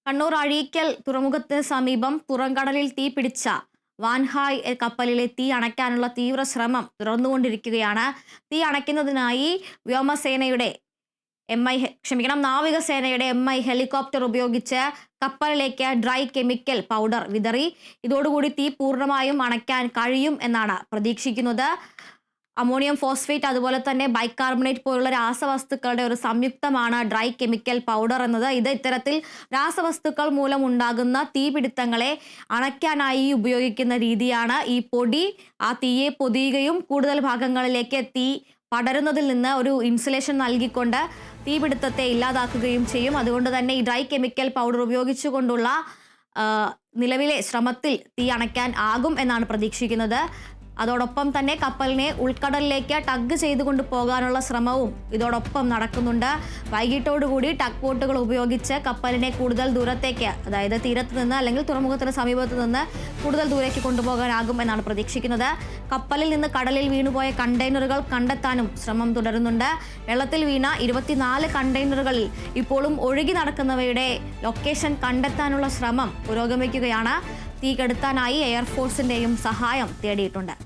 കണ്ണൂർ അഴീക്കൽ തുറമുഖത്തിന് സമീപം പുറംകടലിൽ തീപിടിച്ച വാൻഹായ് കപ്പലിലെ തീ അണയ്ക്കാനുള്ള തീവ്ര ശ്രമം തുടർന്നുകൊണ്ടിരിക്കുകയാണ്. തീ അണയ്ക്കുന്നതിനായി വ്യോമസേനയുടെ നാവികസേനയുടെ MI ഹെലികോപ്റ്റർ ഉപയോഗിച്ച് കപ്പലിലേക്ക് ഡ്രൈ കെമിക്കൽ പൗഡർ വിതറി. ഇതോടുകൂടി തീ പൂർണ്ണമായും അണയ്ക്കാൻ കഴിയും എന്നാണ് പ്രതീക്ഷിക്കുന്നത്. അമോണിയം ഫോസ്ഫേറ്റ് അതുപോലെ തന്നെ ബൈകാർബണേറ്റ് പോലുള്ള രാസവസ്തുക്കളുടെ ഒരു സംയുക്തമാണ് ഡ്രൈ കെമിക്കൽ പൗഡർ എന്നത്. ഇത് ഇത്തരത്തിൽ രാസവസ്തുക്കൾ മൂലം ഉണ്ടാകുന്ന തീപിടുത്തങ്ങളെ അണയ്ക്കാനായി ഉപയോഗിക്കുന്ന രീതിയാണ്. ഈ പൊടി ആ തീയെ പൊതിയുകയും കൂടുതൽ ഭാഗങ്ങളിലേക്ക് തീ പടരുന്നതിൽ നിന്ന് ഒരു ഇൻസുലേഷൻ നൽകിക്കൊണ്ട് തീപിടുത്തത്തെ ഇല്ലാതാക്കുകയും ചെയ്യും. അതുകൊണ്ട് തന്നെ ഈ ഡ്രൈ കെമിക്കൽ പൗഡർ ഉപയോഗിച്ചുകൊണ്ടുള്ള നിലവിലെ ശ്രമത്തിൽ തീ അണയ്ക്കാൻ ആകും എന്നാണ് പ്രതീക്ഷിക്കുന്നത്. അതോടൊപ്പം തന്നെ കപ്പലിനെ ഉൾക്കടലിലേക്ക് ടഗ് ചെയ്തുകൊണ്ട് പോകാനുള്ള ശ്രമവും ഇതോടൊപ്പം നടക്കുന്നുണ്ട്. വൈകിട്ടോടുകൂടി ടഗ് ബോട്ടുകൾ ഉപയോഗിച്ച് കപ്പലിനെ കൂടുതൽ ദൂരത്തേക്ക്, അതായത് തീരത്ത് നിന്ന് അല്ലെങ്കിൽ തുറമുഖത്തിന് സമീപത്ത് നിന്ന് കൂടുതൽ ദൂരേക്ക് കൊണ്ടുപോകാനാകും എന്നാണ് പ്രതീക്ഷിക്കുന്നത്. കപ്പലിൽ നിന്ന് കടലിൽ വീണുപോയ കണ്ടെയ്നറുകൾ കണ്ടെത്താനും ശ്രമം തുടരുന്നുണ്ട്. വെള്ളത്തിൽ വീണ 24 കണ്ടെയ്നറുകളിൽ ഇപ്പോഴും ഒഴുകി നടക്കുന്നവയുടെ ലൊക്കേഷൻ കണ്ടെത്താനുള്ള ശ്രമം പുരോഗമിക്കുകയാണ്. തീ കെടുത്താനായി എയർഫോഴ്സിന്റെയും സഹായം തേടിയിട്ടുണ്ട്.